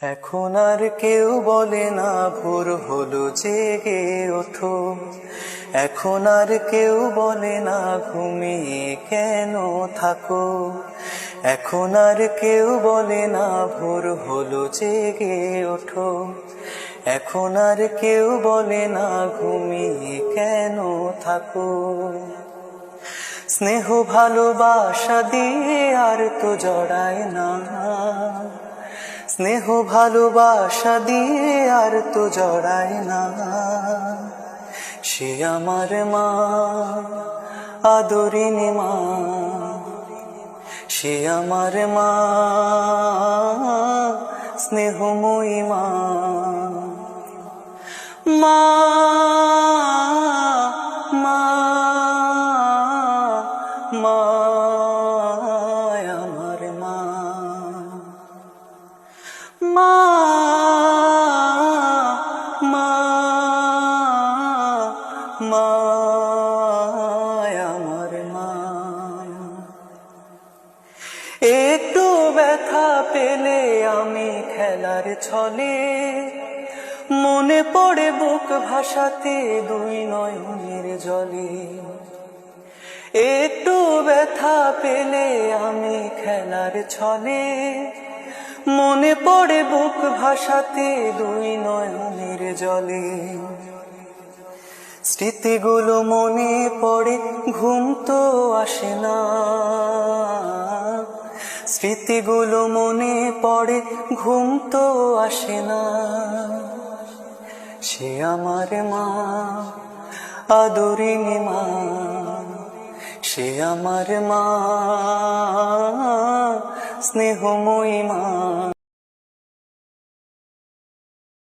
এখন আর কেউ বলে না ভোর হলো জেগে ওঠো, এখন আর কেউ বলে না ঘুমিয়ে কেন থাকো, এখন আর কেউ বলে না ভোর হলো জেগে ওঠো, এখন আর কেউ বলে না ঘুমিয়ে কেন থাকো। স্নেহ ভালোবাসা দিয়ে আর তো জড়ায় না, স্নেহ ভালোবাসা দিয়ে আর তো জড়ায় না। সে আমার মা, আদরিনী মা, সে আমার মা, স্নেহময়ী মা। মা মা মা আমার মা, মা মা মা আমার মা। একটু ব্যথা পেলে আমি খেলার ছলে মনে পড়ে বুক ভাসাতে দুই নয়নের জলে। একটু ব্যথা পেলে আমি খেলার ছলে মনে পড়ে বুক ভাসাতে দুই নয়নের জলে। স্মৃতিগুলো মনে পড়ে ঘুম তো আসে না, স্মৃতিগুলো মনে পড়ে ঘুম তো আসে না। সে আমার মা, আদরিনী মা, সে আমার মা, স্নেহময়ী মা।